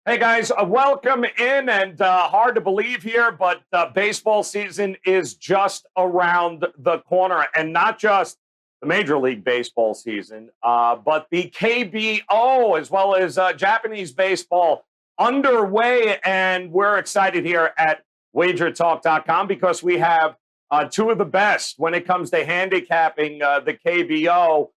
Hey guys, welcome in, and hard to believe here, but baseball season is just around the corner, and not just the Major League Baseball season, but the KBO as well as Japanese baseball underway, and we're excited here at WagerTalk.com because we have two of the best when it comes to handicapping the KBO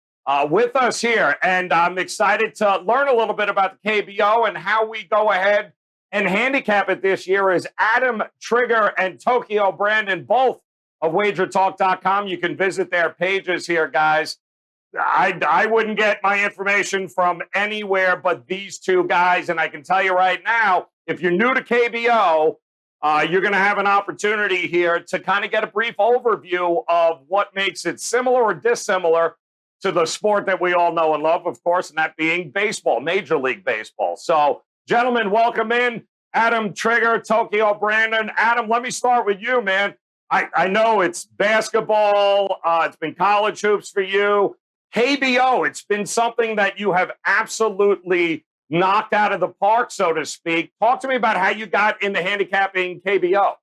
with us here. And I'm excited to learn a little bit about the KBO and how we go ahead and handicap it this year is Adam Trigger and Tokyo Brandon, both of WagerTalk.com. You can visit their pages here, guys. I wouldn't get my information from anywhere but these two guys. And I can tell you right now, if you're new to KBO, you're going to have an opportunity here to kind of get a brief overview of what makes it similar or dissimilar to the sport that we all know and love, of course, and that being baseball, Major League Baseball. So, gentlemen, welcome in. Adam Trigger, Tokyo Brandon. Adam, let me start with you, man. I know it's basketball. It's been college hoops for you. KBO, it's been something that you have absolutely knocked out of the park, so to speak. Talk to me about how you got into handicapping KBO.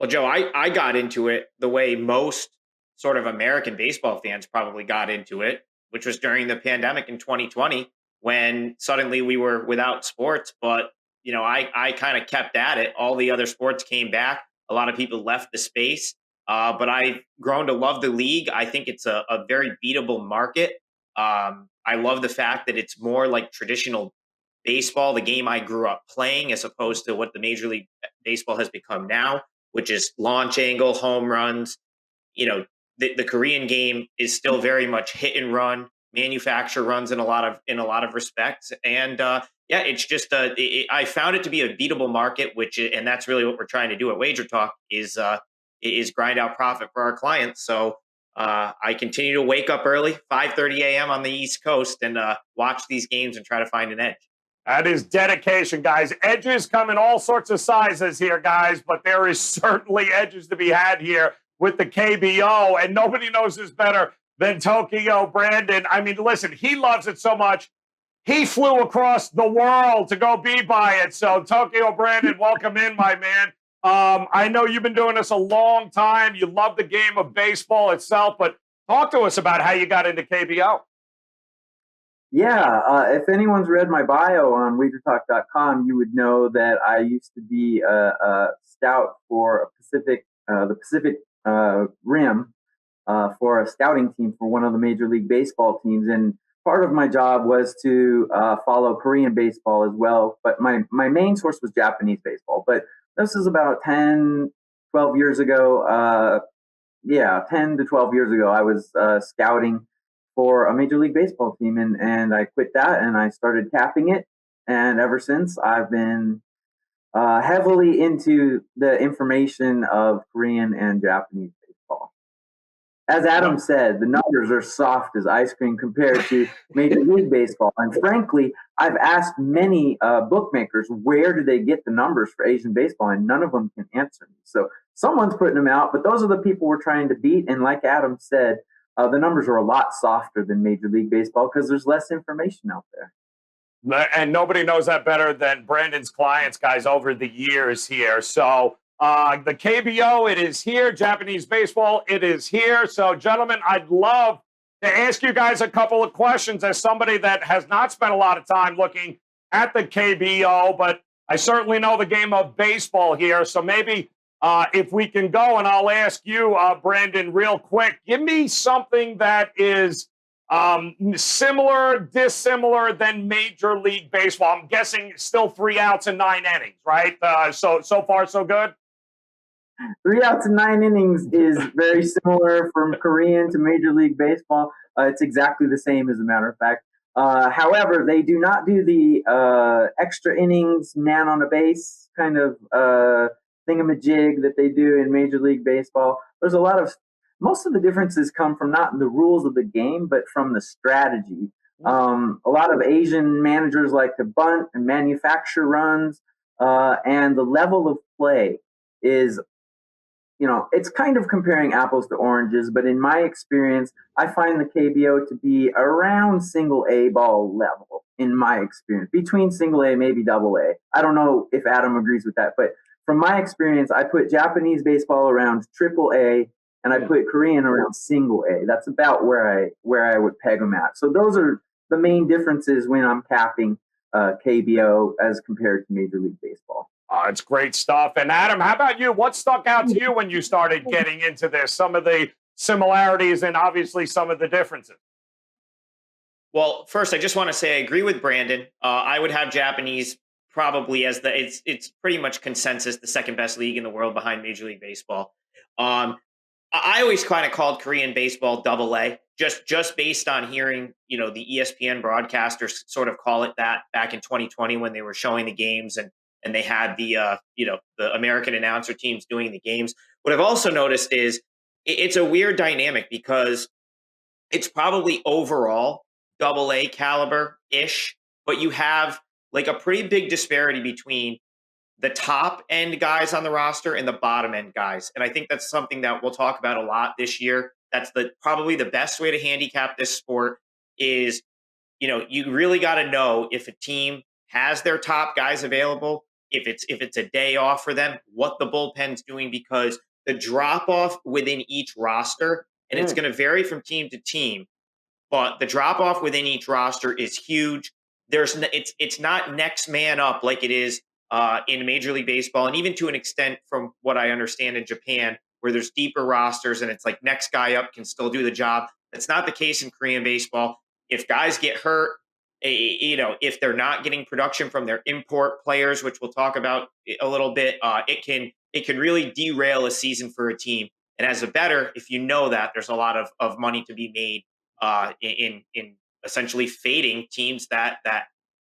Well, Joe, I got into it the way most sort of American baseball fans probably got into it, which was during the pandemic in 2020 when suddenly we were without sports. But, you know, I kind of kept at it. All the other sports came back. A lot of people left the space. But I've grown to love the league. I think it's a very beatable market. I love the fact that it's more like traditional baseball, the game I grew up playing, as opposed to what the Major League Baseball has become now, which is launch angle, home runs. You know, the Korean game is still very much hit and run, manufacture runs in a lot of respects, and it's just I found it to be a beatable market, and that's really what we're trying to do at Wager Talk is grind out profit for our clients. So I continue to wake up early, 5:30 a.m. on the East Coast, and watch these games and try to find an edge. That is dedication, guys. Edges come in all sorts of sizes here, guys, but there is certainly edges to be had here with the KBO, and nobody knows this better than Tokyo Brandon. I mean, listen, he loves it so much, he flew across the world to go be by it. So, Tokyo Brandon, welcome in, my man. I know you've been doing this a long time. You love the game of baseball itself, but talk to us about how you got into KBO. Yeah, if anyone's read my bio on WagerTalk.com, you would know that I used to be a scout for the Pacific Rim for a scouting team for one of the Major League Baseball teams. And part of my job was to follow Korean baseball as well. But my main source was Japanese baseball. But this is about 10, 12 years ago. 10 to 12 years ago, I was scouting for a Major League Baseball team. And I quit that and I started capping it. And ever since, I've been heavily into the information of Korean and Japanese baseball. As Adam said, the numbers are soft as ice cream compared to Major League Baseball. And frankly, I've asked many bookmakers, where do they get the numbers for Asian baseball? And none of them can answer me. So someone's putting them out, but those are the people we're trying to beat. And like Adam said, the numbers are a lot softer than Major League Baseball because there's less information out there. And nobody knows that better than Brandon's clients, guys, over the years here. So the KBO, it is here. Japanese baseball, it is here. So, gentlemen, I'd love to ask you guys a couple of questions as somebody that has not spent a lot of time looking at the KBO, but I certainly know the game of baseball here. So maybe if we can go, and I'll ask you, Brandon, real quick, give me something that is similar, dissimilar than Major League Baseball. I'm guessing still 3 outs and 9 innings, right? So far, so good. 3 outs and 9 innings is very similar from Korean to Major League Baseball. It's exactly the same, as a matter of fact. However, they do not do the extra innings, man on a base kind of thingamajig that they do in Major League Baseball. There's most of the differences come from not the rules of the game, but from the strategy. A lot of Asian managers like to bunt and manufacture runs, and the level of play is, it's kind of comparing apples to oranges, but in my experience, I find the KBO to be around single A ball level. in my experience, between single A, maybe double A. I don't know if Adam agrees with that, but from my experience, I put Japanese baseball around triple A, and I put Korean around single A. That's about where I would peg them at. So those are the main differences when I'm capping KBO as compared to Major League Baseball. It's great stuff. And Adam, how about you? What stuck out to you when you started getting into this? Some of the similarities and obviously some of the differences. Well, first, I just want to say I agree with Brandon. I would have Japanese probably as it's pretty much consensus the second best league in the world behind Major League Baseball. I always kind of called Korean baseball double A, just based on hearing, the ESPN broadcasters sort of call it that back in 2020 when they were showing the games and they had the American announcer teams doing the games. What I've also noticed is it's a weird dynamic because it's probably overall double A caliber ish, but you have like a pretty big disparity between the top end guys on the roster and the bottom end guys. And I think that's something that we'll talk about a lot this year. That's probably the best way to handicap this sport is, you really got to know if a team has their top guys available, if it's a day off for them, what the bullpen's doing, because the drop off within each roster, and it's going to vary from team to team, but the drop off within each roster is huge. It's not next man up like it is in Major League Baseball, and even to an extent from what I understand in Japan, where there's deeper rosters and it's like next guy up can still do the job. That's not the case in Korean baseball. If guys get hurt, if they're not getting production from their import players, which we'll talk about a little bit, it can really derail a season for a team. And as a bettor, if you know that, there's a lot of money to be made in essentially fading teams that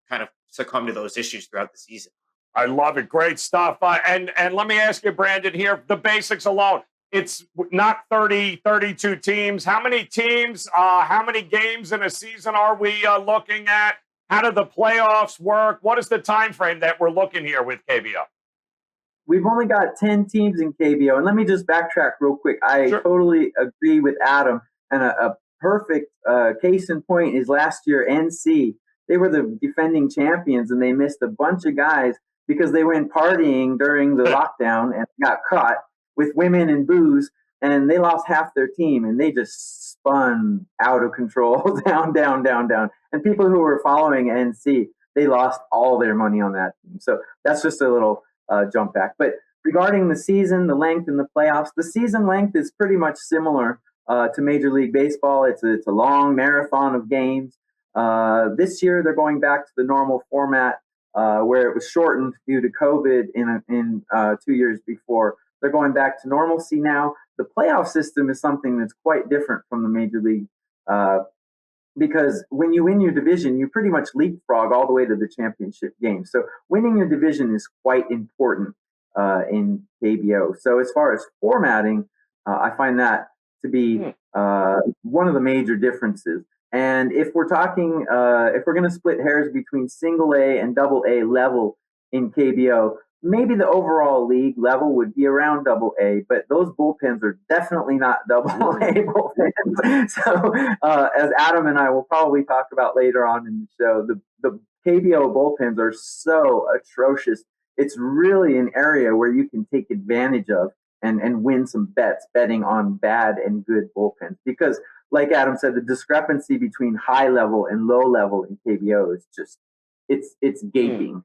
kind of succumb to those issues throughout the season. I love it. Great stuff. And let me ask you, Brandon, here, the basics alone. It's not 32 teams. How many teams, how many games in a season are we looking at? How do the playoffs work? What is the time frame that we're looking here with KBO? We've only got 10 teams in KBO. And let me just backtrack real quick. I totally agree with Adam. And a perfect case in point is last year, NC. They were the defending champions, and they missed a bunch of guys because they went partying during the lockdown and got caught with women and booze, and they lost half their team, and they just spun out of control, down. And people who were following NC, they lost all their money on that team. So that's just a little jump back. But regarding the season, the length, and the playoffs, the season length is pretty much similar to Major League Baseball. It's a long marathon of games. This year, they're going back to the normal format where it was shortened due to COVID in 2 years before. They're going back to normalcy now. The playoff system is something that's quite different from the Major League because when you win your division, you pretty much leapfrog all the way to the championship game. So winning your division is quite important in KBO. So as far as formatting, I find that to be one of the major differences. And if we're talking, if we're going to split hairs between single A and double A level in KBO, maybe the overall league level would be around double A, but those bullpens are definitely not double A bullpens. So as Adam and I will probably talk about later on in the show, the KBO bullpens are so atrocious. It's really an area where you can take advantage of and win some bets betting on bad and good bullpens. Because like Adam said, the discrepancy between high level and low level in KBO is just, it's gaping.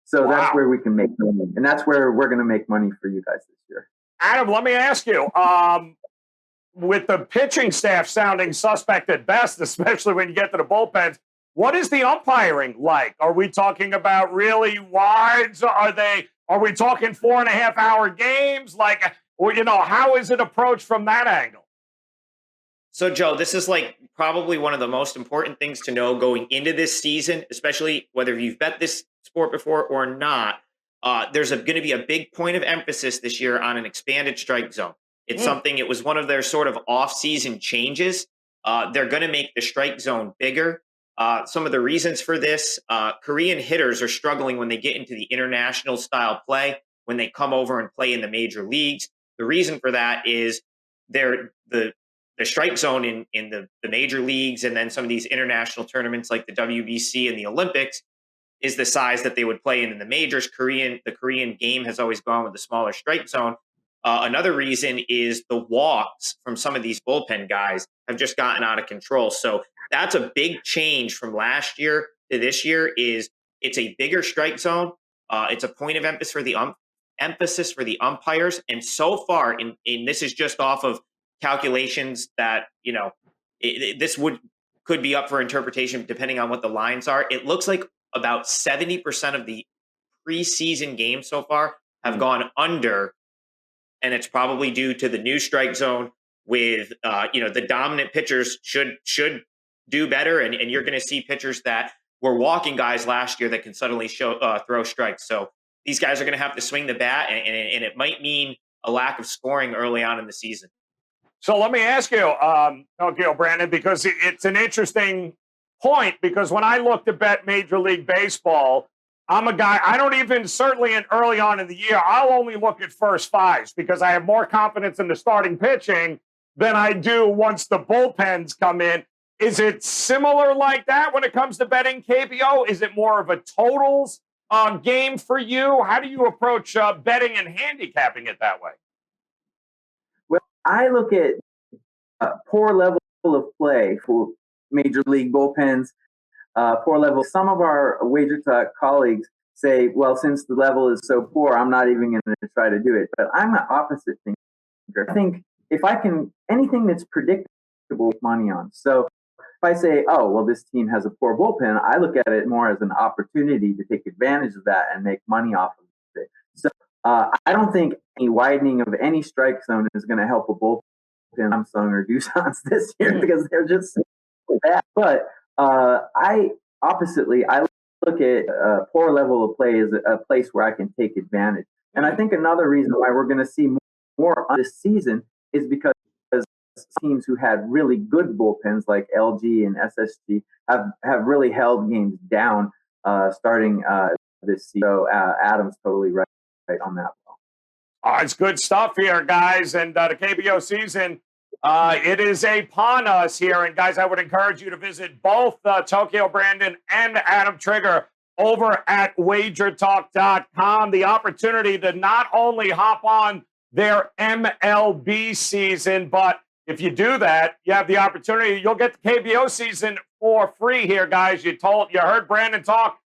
So that's where we can make money. And that's where we're going to make money for you guys this year. Adam, let me ask you, with the pitching staff sounding suspect at best, especially when you get to the bullpens, what is the umpiring like? Are we talking about really wides? Are we talking 4.5 hour games? How is it approached from that angle? So, Joe, this is probably one of the most important things to know going into this season, especially whether you've bet this sport before or not. There's going to be a big point of emphasis this year on an expanded strike zone. It's something, it was one of their sort of off-season changes. They're going to make the strike zone bigger. Some of the reasons for this, Korean hitters are struggling when they get into the international style play, when they come over and play in the major leagues. The reason for that is the the strike zone in the major leagues and then some of these international tournaments like the WBC and the Olympics is the size that they would play in the majors. The Korean game has always gone with the smaller strike zone. Another reason is the walks from some of these bullpen guys have just gotten out of control. So that's a big change from last year to this year. Is it's a bigger strike zone. It's a point of emphasis for the umpires. And so far, in this is just off of calculations that this could be up for interpretation depending on what the lines are. It looks like about 70% of the preseason games so far have gone under, and it's probably due to the new strike zone with the dominant pitchers should do better, and you're going to see pitchers that were walking guys last year that can suddenly throw strikes. So these guys are going to have to swing the bat, and it might mean a lack of scoring early on in the season. So let me ask you, Brandon, because it's an interesting point, because when I look to bet Major League Baseball, I'm a guy, I don't even, certainly early on in the year, I'll only look at first fives because I have more confidence in the starting pitching than I do once the bullpens come in. Is it similar like that when it comes to betting KBO? Is it more of a totals game for you? How do you approach betting and handicapping it that way? Well, I look at poor level of play for Major League bullpens. Poor level. Some of our WagerTalk colleagues say, well, since the level is so poor, I'm not even going to try to do it. But I'm the opposite thinker. I think if I can, anything that's predictable with money on. So if I say, oh, well, this team has a poor bullpen, I look at it more as an opportunity to take advantage of that and make money off of it. So I don't think any widening of any strike zone is going to help a bullpen, Samsung or Doosan's this year because they're just so bad. But I look at poor level of play as a place where I can take advantage. And I think another reason why we're going to see more on this season is because teams who had really good bullpens like LG and SSG have really held games down starting this season. So Adam's totally right on that. It's good stuff here, guys. And the KBO season, it is upon us here. And guys, I would encourage you to visit both Tokyo Brandon and Adam Trigger over at WagerTalk.com. The opportunity to not only hop on their MLB season, but if you do that, you have the opportunity. You'll get the KBO season for free here, guys. You heard Brandon talk.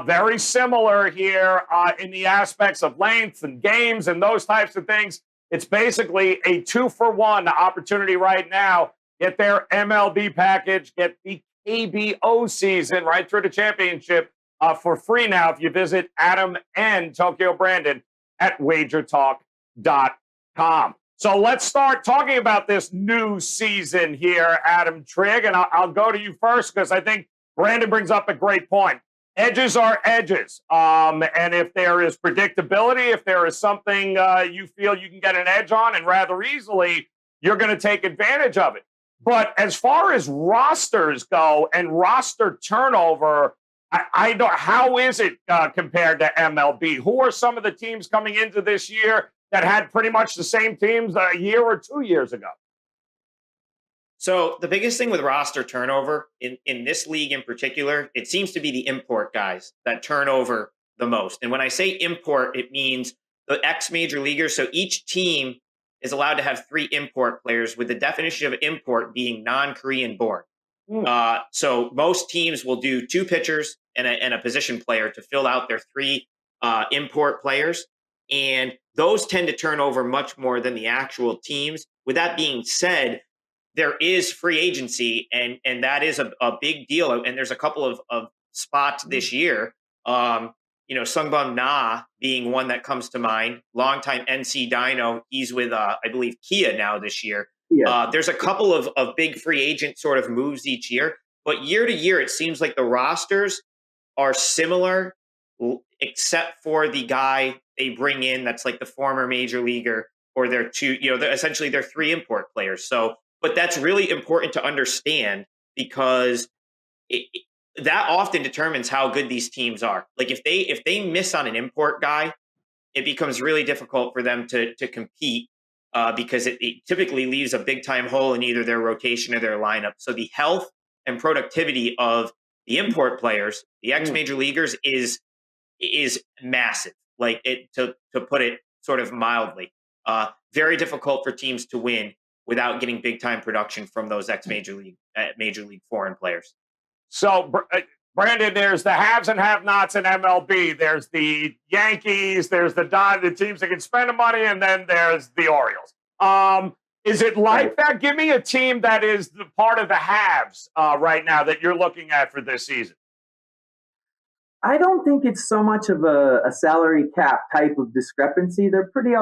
Very similar here in the aspects of length and games and those types of things. It's basically a 2-for-1 opportunity right now. Get their MLB package, get the KBO season right through the championship for free now if you visit Adam and Tokyo Brandon at WagerTalk.com. So let's start talking about this new season here, Adam Trigg, and I'll go to you first because I think Brandon brings up a great point. Edges are edges, and if there is predictability, if there is something you feel you can get an edge on and rather easily, you're going to take advantage of it. But as far as rosters go and roster turnover, I don't. How is it compared to MLB? Who are some of the teams coming into this year that had pretty much the same teams a year or 2 years ago? So the biggest thing with roster turnover in this league in particular, it seems to be the import guys that turn over the most. And when I say import, it means the ex-major leaguers. So each team is allowed to have 3 import players, with the definition of import being non-Korean born. So most teams will do 2 pitchers and a position player to fill out their 3 import players. And those tend to turn over much more than the actual teams. With that being said, there is free agency, and that is a big deal. And there's a couple of spots this year. Sungbum Na being one that comes to mind. Longtime NC Dino. He's with, I believe, Kia now this year. Yeah. There's a couple of big free agent sort of moves each year. But year to year, it seems like the rosters are similar, except for the guy they bring in that's like the former major leaguer, or they're 2, essentially they're 3 import players. So, but that's really important to understand because that often determines how good these teams are. Like if they miss on an import guy, it becomes really difficult for them to compete because it typically leaves a big time hole in either their rotation or their lineup. So the health and productivity of the import players, the ex-major leaguers, is massive. Like to put it sort of mildly, very difficult for teams to win without getting big time production from those ex-major league, major league foreign players. So, Brandon, there's the haves and have-nots in MLB. There's the Yankees, there's the teams that can spend the money, and then there's the Orioles. Is it like that? Give me a team that is the part of the haves right now that you're looking at for this season. I don't think it's so much of a salary cap type of discrepancy. They're pretty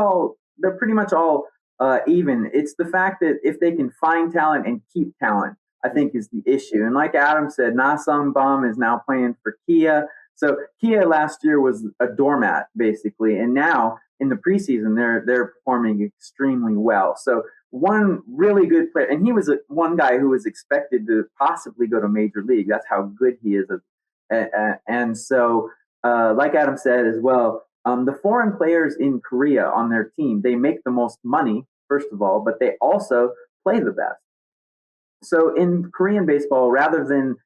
much all even. It's the fact that if they can find talent and keep talent, I think is the issue. And like Adam said, Na-Sung Bum is now playing for Kia. So Kia last year was a doormat basically, and now in the preseason they're performing extremely well. So one really good player, and he was one guy who was expected to possibly go to major league. That's how good he is. And so, like Adam said as well, the foreign players in Korea on their team, they make the most money, first of all, but they also play the best. So in Korean baseball, rather than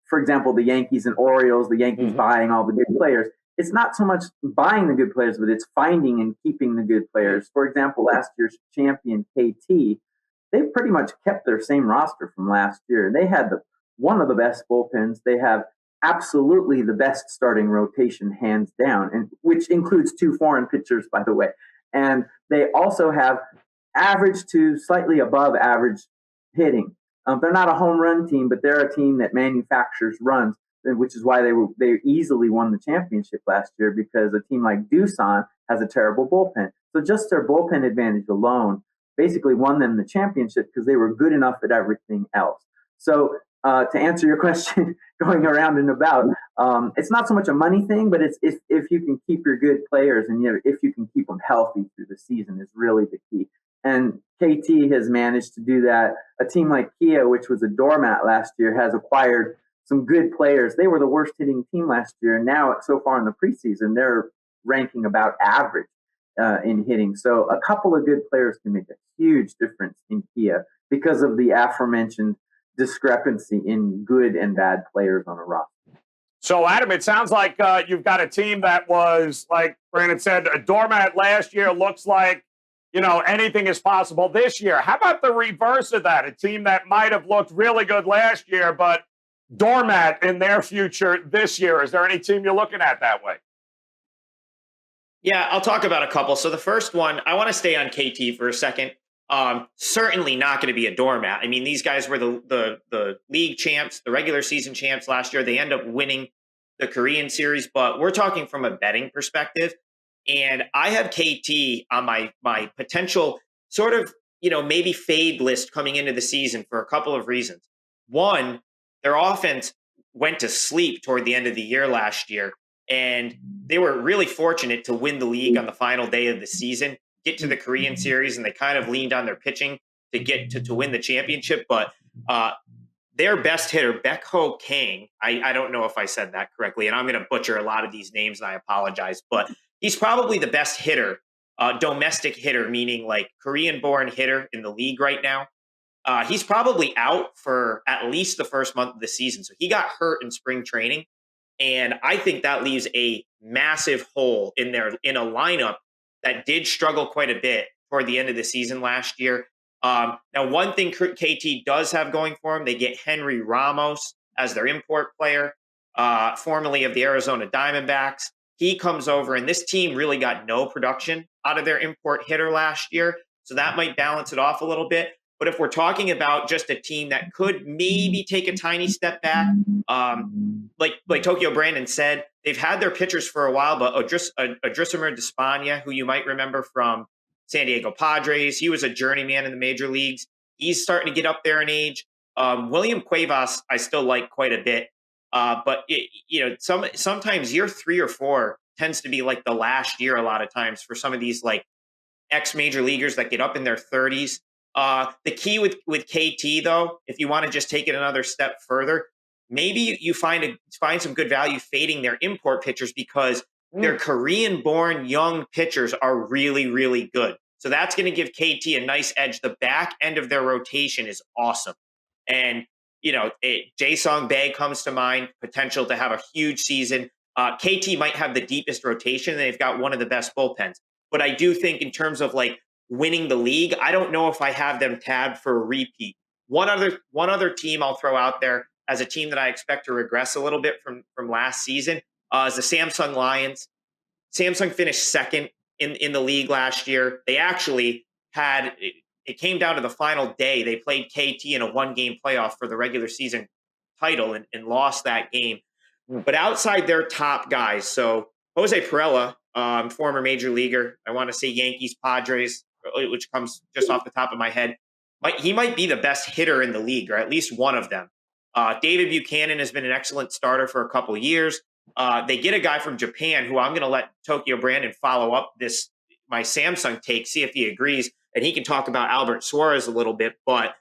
for example, the Yankees and Orioles, the Yankees buying all the good players, it's not so much buying the good players, but it's finding and keeping the good players. For example, last year's champion KT, they've pretty much kept their same roster from last year. They had one of the best bullpens. They have absolutely the best starting rotation, hands down, and which includes 2 foreign pitchers, by the way. And they also have average to slightly above average hitting. They're not a home run team, but they're a team that manufactures runs, which is why they easily won the championship last year, because a team like Doosan has a terrible bullpen. So just their bullpen advantage alone basically won them the championship because they were good enough at everything else. So to answer your question, going around and about, it's not so much a money thing, but it's if you can keep your good players and if you can keep them healthy through the season is really the key. And KT has managed to do that. A team like Kia, which was a doormat last year, has acquired some good players. They were the worst hitting team last year, and now so far in the preseason, they're ranking about average in hitting. So a couple of good players can make a huge difference in Kia because of the aforementioned discrepancy in good and bad players on a roster. So, Adam, it sounds like you've got a team that was, like Brandon said, a doormat last year. Looks like, anything is possible this year. How about the reverse of that? A team that might have looked really good last year, but doormat in their future this year. Is there any team you're looking at that way? Yeah, I'll talk about a couple. So the first one, I want to stay on KT for a second. Certainly not going to be a doormat. I mean, these guys were the league champs, the regular season champs last year. They end up winning the Korean series, but we're talking from a betting perspective. And I have KT on my potential sort of, maybe fade list coming into the season for a couple of reasons. One, their offense went to sleep toward the end of the year last year, and they were really fortunate to win the league on the final day of the season, get to the Korean series, and they kind of leaned on their pitching to get to win the championship. But their best hitter, Baek-ho Kang, I don't know if I said that correctly, and I'm going to butcher a lot of these names, and I apologize, but he's probably the best hitter, domestic hitter, meaning like Korean-born hitter in the league right now. He's probably out for at least the first month of the season. So he got hurt in spring training. And I think that leaves a massive hole in a lineup that did struggle quite a bit toward the end of the season last year. Now, one thing KT does have going for him, they get Henry Ramos as their import player, formerly of the Arizona Diamondbacks. He comes over, and this team really got no production out of their import hitter last year. So that might balance it off a little bit. But if we're talking about just a team that could maybe take a tiny step back, like Tokyo Brandon said, they've had their pitchers for a while, but Odrisamer Despaigne, who you might remember from San Diego Padres, he was a journeyman in the major leagues. He's starting to get up there in age. William Cuevas, I still like quite a bit. But sometimes year 3 or 4 tends to be like the last year a lot of times for some of these like ex-major leaguers that get up in their 30s. The key with KT, though, if you want to just take it another step further, maybe you find some good value fading their import pitchers because their Korean-born young pitchers are really, really good. So that's going to give KT a nice edge. The back end of their rotation is awesome. And, Jae-Sung Bae comes to mind, potential to have a huge season. KT might have the deepest rotation. They've got one of the best bullpens. But I do think in terms of like winning the league, I don't know if I have them tabbed for a repeat. One other team I'll throw out there as a team that I expect to regress a little bit from last season is the Samsung Lions. Samsung finished second in the league last year. They actually had it came down to the final day. They played KT in a 1-game playoff for the regular season title and lost that game. But outside their top guys, so Jose Pirela, former major leaguer, I want to say Yankees, Padres, which comes just off the top of my head. He might be the best hitter in the league, or at least one of them. David Buchanan has been an excellent starter for a couple of years. They get a guy from Japan who I'm going to let Tokyo Brandon follow up my Samsung take, see if he agrees, and he can talk about Albert Suarez a little bit. But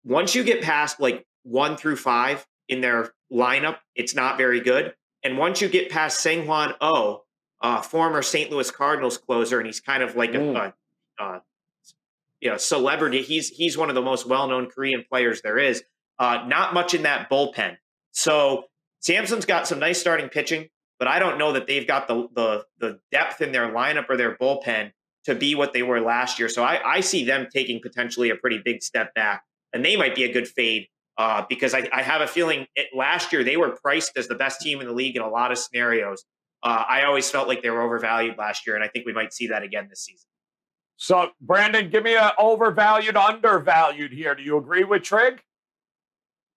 once you get past like 1 through 5 in their lineup, it's not very good. And once you get past Seung-Hwan Oh, former St. Louis Cardinals closer, and he's kind of like a celebrity. He's one of the most well-known Korean players there is. Not much in that bullpen. So Samsung's got some nice starting pitching, but I don't know that they've got the depth in their lineup or their bullpen to be what they were last year. So I see them taking potentially a pretty big step back, and they might be a good fade because I have a feeling last year they were priced as the best team in the league in a lot of scenarios. I always felt like they were overvalued last year, and I think we might see that again this season. So, Brandon, give me an overvalued, undervalued here. Do you agree with Trig?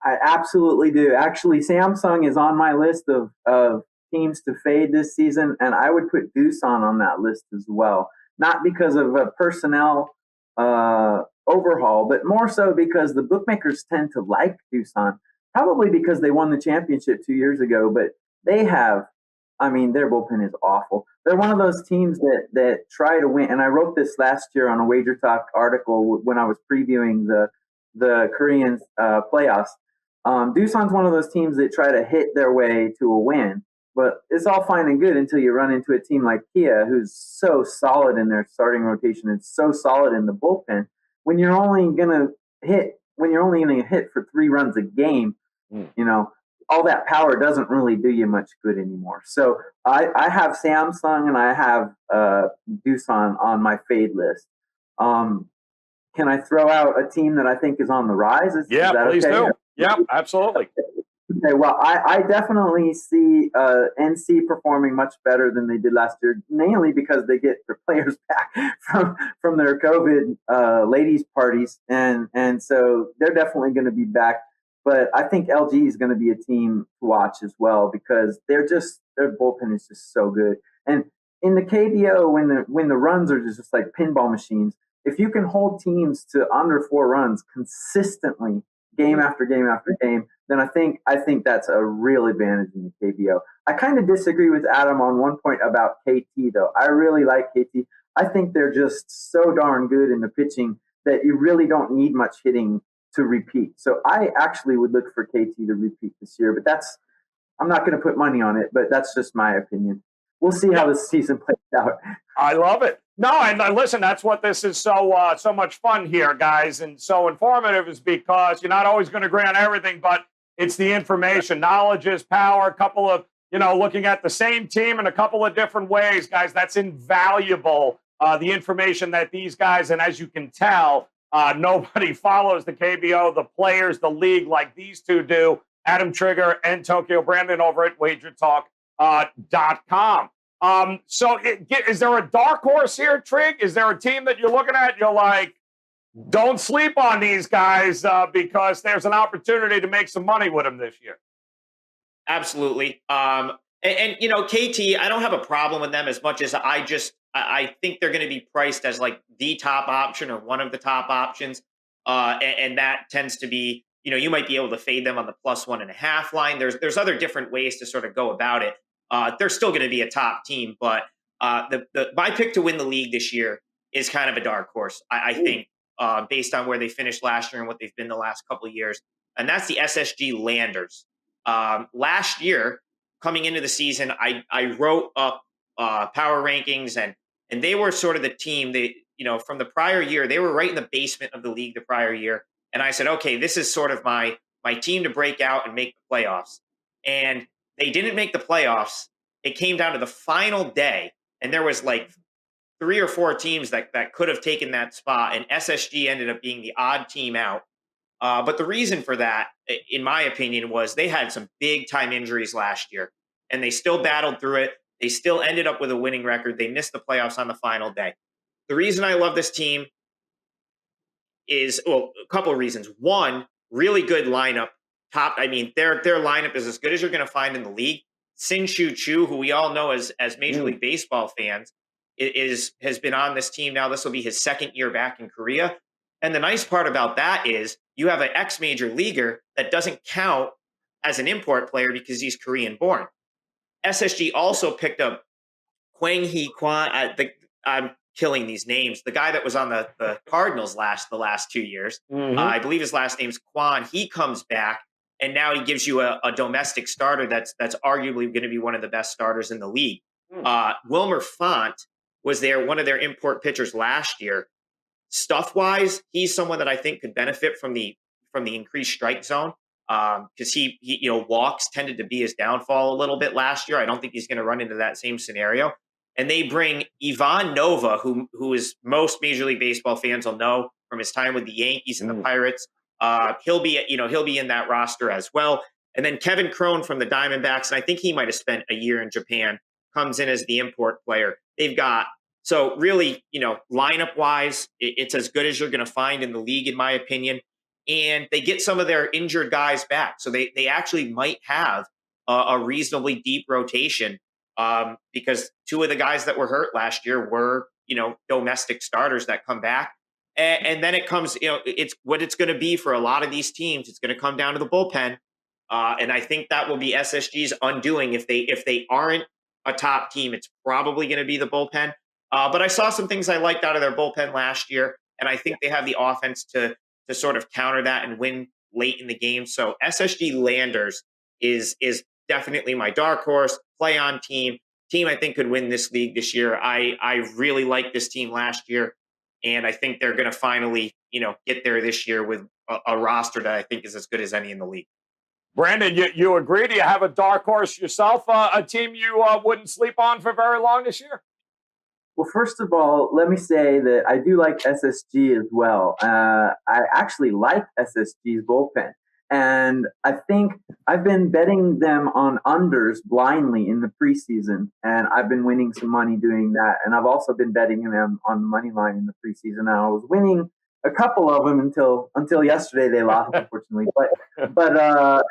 I absolutely do. Actually, Samsung is on my list of teams to fade this season, and I would put Doosan on that list as well. Not because of a personnel overhaul, but more so because the bookmakers tend to like Doosan, probably because they won the championship 2 years ago, but their bullpen is awful. They're one of those teams that try to win, and I wrote this last year on a WagerTalk article when I was previewing the Korean playoffs. Doosan's one of those teams that try to hit their way to a win, but it's all fine and good until you run into a team like Kia, who's so solid in their starting rotation and so solid in the bullpen. When you're only gonna hit for 3 runs a game, all that power doesn't really do you much good anymore. So I have Samsung and I have Doosan on my fade list. Can I throw out a team that I think is on the rise? Is that please okay? do. Yeah, absolutely. Okay, well, I definitely see NC performing much better than they did last year, mainly because they get their players back from their COVID ladies parties, and so they're definitely going to be back. But I think LG is going to be a team to watch as well because their bullpen is just so good. And in the KBO, when the runs are just like pinball machines, if you can hold teams to under 4 runs consistently, game after game after game, then I think that's a real advantage in the KBO. I kind of disagree with Adam on one point about KT, though. I really like KT. I think they're just so darn good in the pitching that you really don't need much hitting to repeat. So I actually would look for KT to repeat this year, but I'm not going to put money on it, but that's just my opinion. We'll see how this season plays out. I love it. No, and listen, that's what this is so much fun here, guys, and so informative is because you're not always going to agree on everything, but it's the information. Knowledge is power. A couple of, looking at the same team in a couple of different ways, guys, that's invaluable, the information that these guys, and as you can tell, nobody follows the KBO, the players, the league like these two do, Adam Trigger and Tokyo Brandon over at WagerTalk.com. So is there a dark horse here, Trig? Is there a team that you're looking at? You're like, don't sleep on these guys because there's an opportunity to make some money with them this year. Absolutely. And KT, I don't have a problem with them as much as I think they're going to be priced as like the top option or one of the top options. And that tends to be, you might be able to fade them on the +1.5 line. There's other different ways to sort of go about it. They're still going to be a top team, but my pick to win the league this year is kind of a dark horse, I think, based on where they finished last year and what they've been the last couple of years. And that's the SSG Landers. Last year, coming into the season, I wrote up power rankings, and they were sort of the team. from the prior year, they were right in the basement of the league the prior year. And I said, okay, this is sort of my team to break out and make the playoffs. And they didn't make the playoffs. It came down to the final day, and there was like 3 or 4 teams that could have taken that spot, and SSG ended up being the odd team out. But the reason for that, in my opinion, was they had some big time injuries last year, and they still battled through it. They still ended up with a winning record. They missed the playoffs on the final day. The reason I love this team is, well, a couple of reasons. One, really good lineup. Their lineup is as good as you're going to find in the league. Sin-Shu Chu, who we all know as Major League Baseball fans, has been on this team now. This will be his second year back in Korea. And the nice part about that is you have an ex-major leaguer that doesn't count as an import player because he's Korean-born. SSG also picked up Kwang Hee Kwan. I'm killing these names. The guy that was on the Cardinals the last 2 years. I believe his last name's Kwan. He comes back, and now he gives you a domestic starter that's arguably going to be one of the best starters in the league. Wilmer Font was one of their import pitchers last year. Stuff-wise, he's someone that I think could benefit from the increased strike zone because he walks tended to be his downfall a little bit last year. I don't think he's going to run into that same scenario. And they bring Ivan Nova, who is most Major League Baseball fans will know from his time with the Yankees and the Pirates. He'll be in that roster as well. And then Kevin Crone from the Diamondbacks, and I think he might have spent a year in Japan, comes in as the import player. They've got so really, lineup wise, it's as good as you're going to find in the league, in my opinion. And they get some of their injured guys back, so they actually might have a reasonably deep rotation. Because 2 of the guys that were hurt last year were, domestic starters that come back. And then it comes, it's what it's going to be for a lot of these teams. It's going to come down to the bullpen. And I think that will be SSG's undoing. If they aren't a top team, it's probably going to be the bullpen. But I saw some things I liked out of their bullpen last year, and I think they have the offense to sort of counter that and win late in the game. So SSG Landers is definitely my dark horse, play on team I think could win this league this year. I really liked this team last year, and I think they're going to finally, get there this year with a roster that I think is as good as any in the league. Brandon, you agree? Do you have a dark horse yourself, a team you wouldn't sleep on for very long this year? Well, first of all, let me say that I do like SSG as well. I actually like SSG's bullpen. And I think I've been betting them on unders blindly in the preseason, and I've been winning some money doing that. And I've also been betting them on the money line in the preseason. And I was winning a couple of them until yesterday they lost, unfortunately. But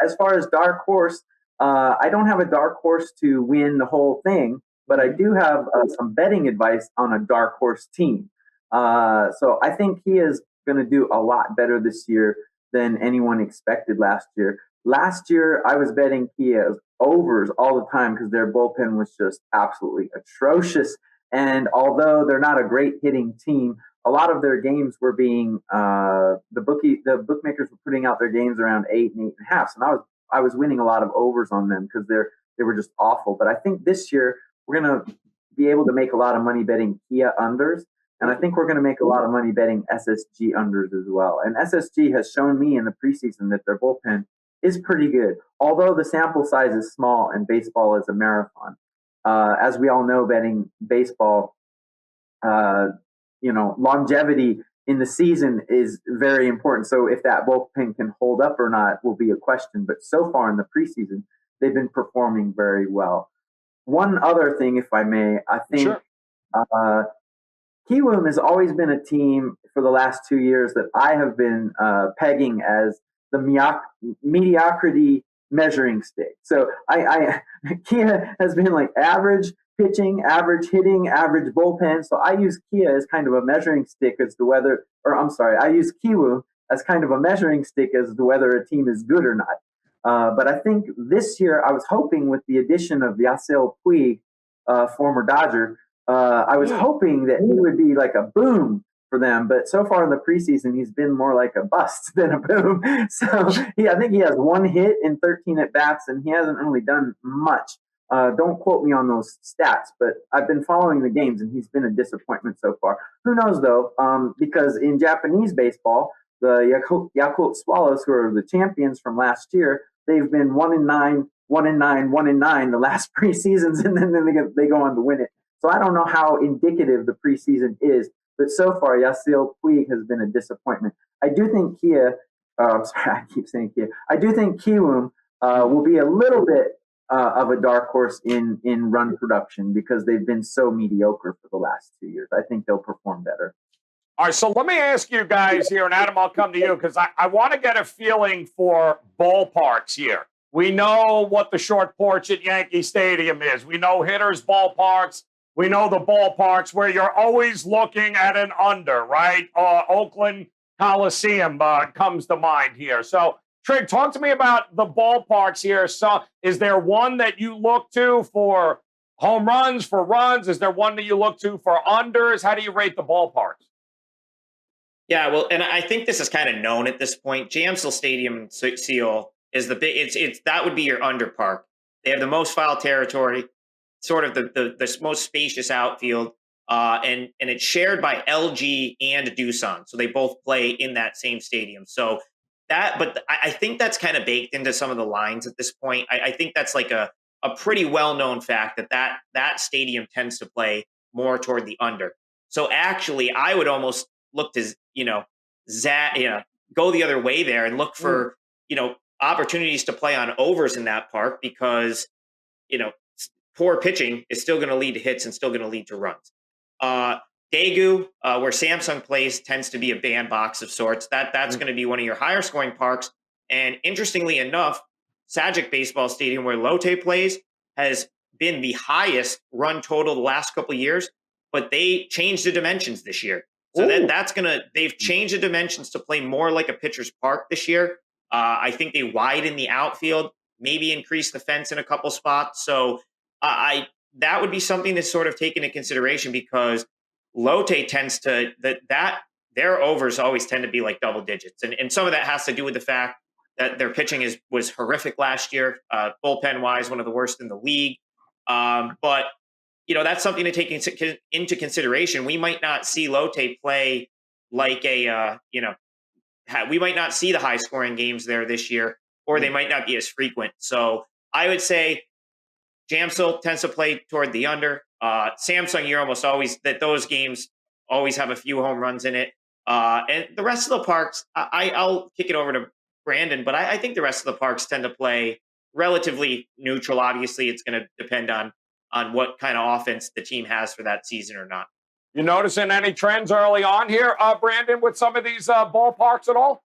as far as dark horse, I don't have a dark horse to win the whole thing, but I do have some betting advice on a dark horse team. So I think he is going to do a lot better this year than anyone expected last year. Last year, I was betting Kia's overs all the time because their bullpen was just absolutely atrocious. And although they're not a great hitting team, a lot of their games were being the bookmakers were putting out their games around 8 and 8.5. And I was winning a lot of overs on them because they were just awful. But I think this year we're going to be able to make a lot of money betting Kia unders. And I think we're going to make a lot of money betting SSG unders as well. And SSG has shown me in the preseason that their bullpen is pretty good, although the sample size is small and baseball is a marathon. As we all know, betting baseball, longevity in the season is very important. So if that bullpen can hold up or not will be a question. But so far in the preseason, they've been performing very well. One other thing, if I may, I think Kiwoom has always been a team for the last 2 years that I have been pegging as the mediocrity measuring stick. So Kia has been like average pitching, average hitting, average bullpen. So I use Kia as kind of a measuring stick as to whether, I use Kiwoom as kind of a measuring stick as to whether a team is good or not. But I think this year I was hoping with the addition of Yasiel Puig, former Dodger, I was hoping that he would be like a boom for them, but so far in the preseason, he's been more like a bust than a boom. So I think he has 1 hit in 13 at bats, and he hasn't really done much. Don't quote me on those stats, but I've been following the games, and he's been a disappointment so far. Who knows, though, because in Japanese baseball, the Yakult Swallows, who are the champions from last year, they've been 1-9, 1-9, 1-9 the last preseasons, and then they go on to win it. So I don't know how indicative the preseason is, but so far, Yasiel Puig has been a disappointment. I do think I do think Kiwoom will be a little bit of a dark horse in run production because they've been so mediocre for the last 2 years. I think they'll perform better. All right, so let me ask you guys here, and Adam, I'll come to you because I want to get a feeling for ballparks here. We know what the short porch at Yankee Stadium is. We know hitters' ballparks. We know the ballparks where you're always looking at an under, right? Oakland Coliseum comes to mind here. So, Trig, talk to me about the ballparks here. So, is there one that you look to for home runs, for runs? Is there one that you look to for unders? How do you rate the ballparks? Yeah, well, and I think this is kind of known at this point. Jamsil Stadium in Seoul is the big. It's that would be your under park. They have the most foul territory, sort of the most spacious outfield, and it's shared by LG and Doosan, so they both play in that same stadium. So but I think that's kind of baked into some of the lines at this point. I think that's like a pretty well known fact that stadium tends to play more toward the under. So actually, I would almost look to go the other way there and look for opportunities to play on overs in that park because poor pitching is still going to lead to hits and still going to lead to runs. Daegu, where Samsung plays, tends to be a bandbox of sorts. That's going to be one of your higher scoring parks. And interestingly enough, Sagic Baseball Stadium, where Lotte plays, has been the highest run total the last couple of years, but they changed the dimensions this year. So they've changed the dimensions to play more like a pitcher's park this year. I think they widen the outfield, maybe increase the fence in a couple spots. So that would be something that's sort of taken into consideration because Lotte tends to their overs always tend to be like double digits. And some of that has to do with the fact that their pitching was horrific last year, bullpen wise, one of the worst in the league. But that's something to take into consideration. We might not see Lotte play like we might not see the high scoring games there this year, or they might not be as frequent. So I would say Jamsil tends to play toward the under. Samsung, you're almost always that those games always have a few home runs in it. And the rest of the parks, I'll kick it over to Brandon, but I think the rest of the parks tend to play relatively neutral. Obviously, it's going to depend on what kind of offense the team has for that season or not. You noticing any trends early on here, Brandon, with some of these ballparks at all?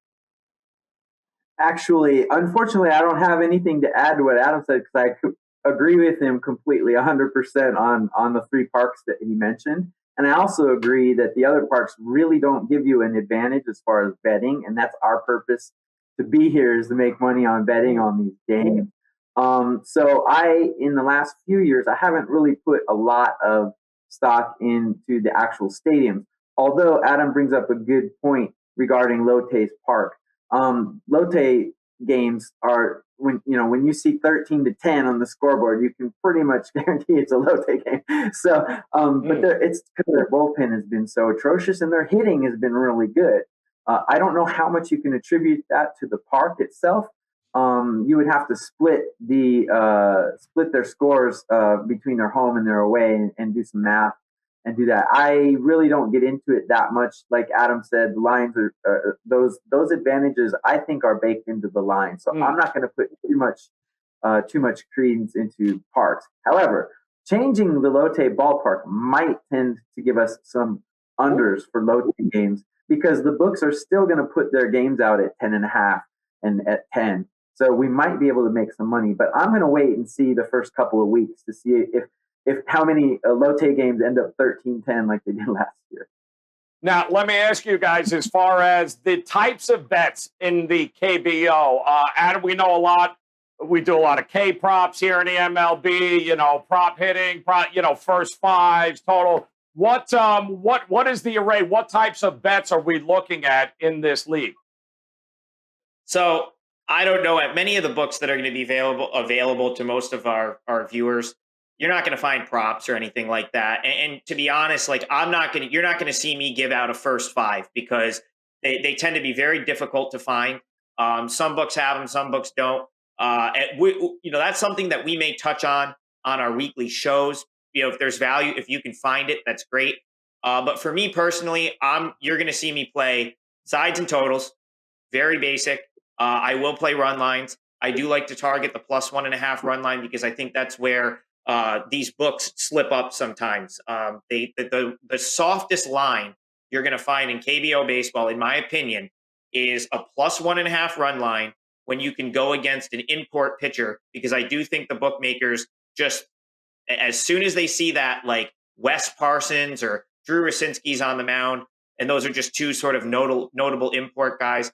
Actually, unfortunately, I don't have anything to add to what Adam said because I agree with him completely, 100% on the three parks that he mentioned. And I also agree that the other parks really don't give you an advantage as far as betting, and that's our purpose to be here is to make money on betting on these games. So in the last few years, I haven't really put a lot of stock into the actual stadiums. Although Adam brings up a good point regarding Lotte's park. Lotte games are when you see 13-10 on the scoreboard, you can pretty much guarantee it's a Lotte game. So, but it's because their bullpen has been so atrocious and their hitting has been really good. I don't know how much you can attribute that to the park itself. You would have to split their scores between their home and their away and do some math and do that. I really don't get into it that much. Like Adam said, the lines are those advantages I think are baked into the line. So I'm not going to put too much credence into parks. However, changing the Lotte ballpark might tend to give us some unders for Lotte games because the books are still going to put their games out at 10.5 and at 10. So we might be able to make some money, but I'm going to wait and see the first couple of weeks to see if how many Lotte games end up 13-10 like they did last year. Now, let me ask you guys, as far as the types of bets in the KBO, Adam, we know a lot. We do a lot of K props here in the MLB, prop hitting, first fives, total. What is the array? What types of bets are we looking at in this league? So I don't know. At many of the books that are going to be available to most of our viewers, you're not going to find props or anything like that. And to be honest, like you're not going to see me give out a first five because they tend to be very difficult to find. Some books have them, some books don't. That's something that we may touch on our weekly shows. If there's value, if you can find it, that's great. But for me personally, you're going to see me play sides and totals, very basic. I will play run lines. I do like to target the +1.5 run line because I think that's where these books slip up sometimes. The softest line you're going to find in KBO baseball, in my opinion, is a +1.5 run line when you can go against an import pitcher, because I do think the bookmakers just, as soon as they see that, like Wes Parsons or Drew Rasinski's on the mound, and those are just two sort of notable import guys,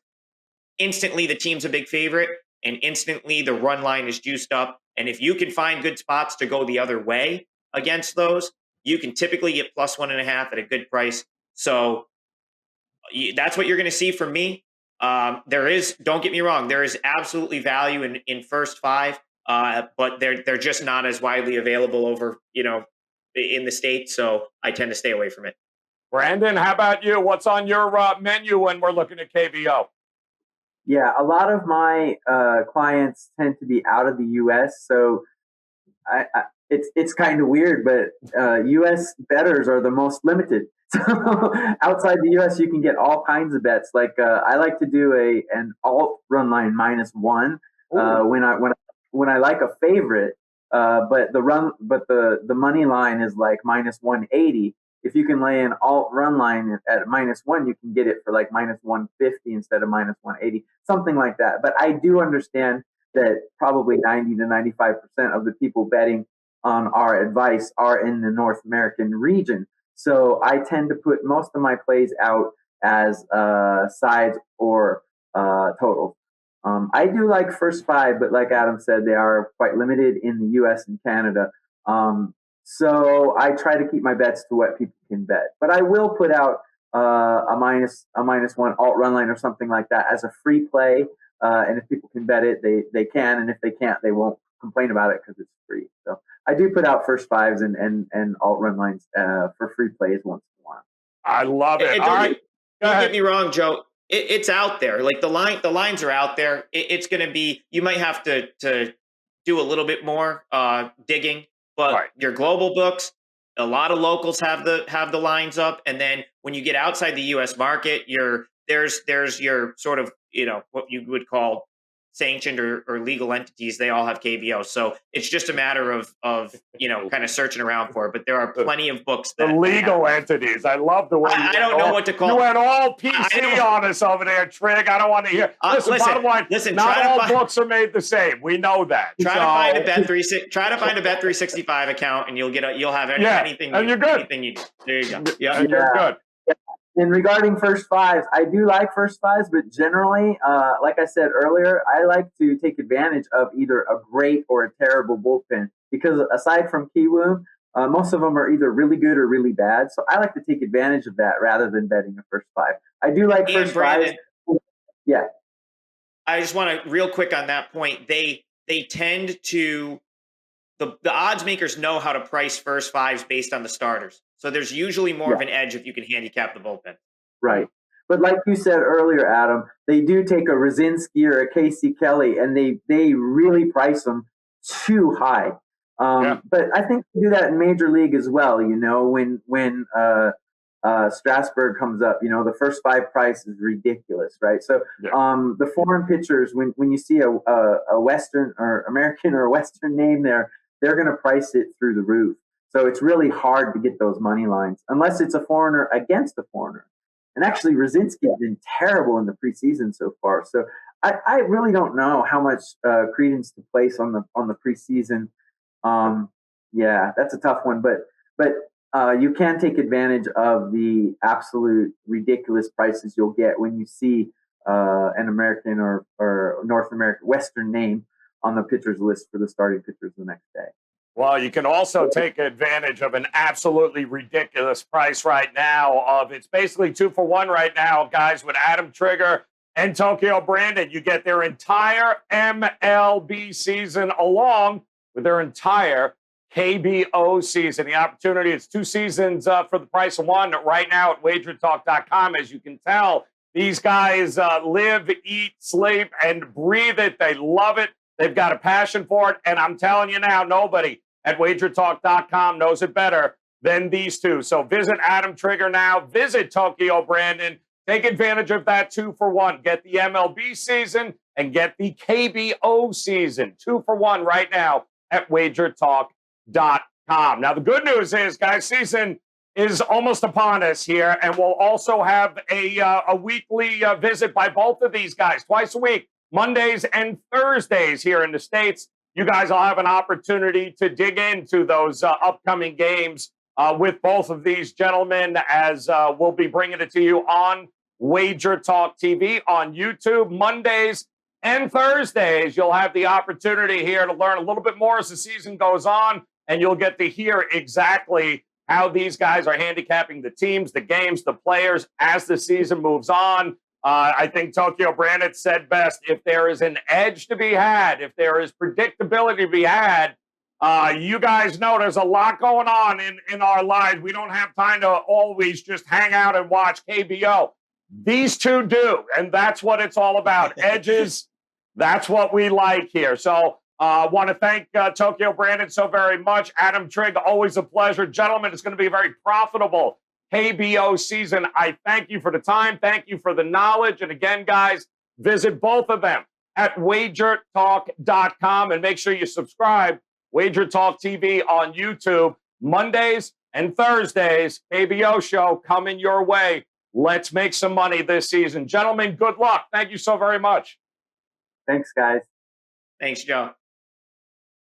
instantly the team's a big favorite, and instantly the run line is juiced up. And if you can find good spots to go the other way against those, you can typically get +1.5 at a good price. So that's what you're going to see from me. Don't get me wrong, there is absolutely value in first five, but they're just not as widely available over, in the States. So I tend to stay away from it. Brandon, how about you? What's on your menu when we're looking at KBO? Yeah, a lot of my clients tend to be out of the U.S., so it's kind of weird, but U.S. bettors are the most limited. So outside the U.S., you can get all kinds of bets. Like I like to do an alt run line -1 when I like a favorite, but the money line is like -180. If you can lay an alt run line at -1, you can get it for like -150 instead of -180, something like that. But I do understand that probably 90 to 95% of the people betting on our advice are in the North American region. So I tend to put most of my plays out as sides or totals. I do like first five, but like Adam said, they are quite limited in the U.S. and Canada. So I try to keep my bets to what people can bet. But I will put out a -1 alt run line or something like that as a free play. And if people can bet it, they can. And if they can't, they won't complain about it because it's free. So I do put out first fives and alt run lines for free plays once in a while. I love it. Don't get me wrong, Joe. It's out there. Like the lines are out there. It's going to be, you might have to do a little bit more digging. But right. Your global books, a lot of locals have the lines up, and then when you get outside the U.S. market, there's your sort of what you would call sanctioned or legal entities. They all have KBO, so it's just a matter of kind of searching around for it. But there are plenty of books that the legal entities. I love the way I don't know what to call. You went all PC on us over there, Trig. I don't want to hear. Listen, bottom line, not all books are made the same. We know that. Try to find a Bet365 account, and you'll have anything. And you're good. Anything you need. There you go. Yeah, and you're good. And regarding first fives, I do like first fives, but generally, like I said earlier, I like to take advantage of either a great or a terrible bullpen because aside from Kiwoom, most of them are either really good or really bad. So I like to take advantage of that rather than betting a first five. I do like first fives. Yeah. I just want to real quick on that point. They tend to the odds makers know how to price first fives based on the starters. So there's usually more of an edge if you can handicap the bullpen. Right. But like you said earlier, Adam, they do take a Rasinski or a Casey Kelly, and they really price them too high. But I think they do that in Major League as well. When Strasburg comes up, the first five price is ridiculous, right? So the foreign pitchers, when you see a Western or American or a Western name there, they're going to price it through the roof. So it's really hard to get those money lines unless it's a foreigner against a foreigner. And actually, Rasinski has been terrible in the preseason so far. So I really don't know how much credence to place on the preseason. Yeah, that's a tough one. But you can take advantage of the absolute ridiculous prices you'll get when you see an American or North American Western name on the pitchers list for the starting pitchers the next day. Well, you can also take advantage of an absolutely ridiculous price right now. It's basically 2 for 1 right now, guys, with Adam Trigger and Tokyo Brandon. You get their entire MLB season along with their entire KBO season. The opportunity, it's 2 seasons for the price of one right now at WagerTalk.com. As you can tell, these guys live, eat, sleep, and breathe it. They love it. They've got a passion for it. And I'm telling you now, nobody at WagerTalk.com knows it better than these two. So visit Adam Trigger now. Visit Tokyo Brandon. Take advantage of that 2-for-1. Get the MLB season and get the KBO season. 2-for-1 right now at WagerTalk.com. Now, the good news is, guys, season is almost upon us here, and we'll also have a weekly visit by both of these guys, twice a week, Mondays and Thursdays here in the States. You guys will have an opportunity to dig into those upcoming games with both of these gentlemen, as we'll be bringing it to you on Wager Talk TV on YouTube. Mondays and Thursdays, you'll have the opportunity here to learn a little bit more as the season goes on, and you'll get to hear exactly how these guys are handicapping the teams, the games, the players as the season moves on. I think Tokyo Brandon said best, if there is an edge to be had, if there is predictability to be had, you guys know there's a lot going on in our lives. We don't have time to always just hang out and watch KBO. These two do, and that's what it's all about. Edges, that's what we like here. So I want to thank Tokyo Brandon so very much. Adam Trigg, always a pleasure. Gentlemen, it's going to be a very profitable KBO season. I thank you for the time. Thank you for the knowledge. And again, guys, visit both of them at WagerTalk.com and make sure you subscribe. Wager Talk TV on YouTube. Mondays and Thursdays, KBO show coming your way. Let's make some money this season. Gentlemen, good luck. Thank you so very much. Thanks, guys. Thanks, Joe.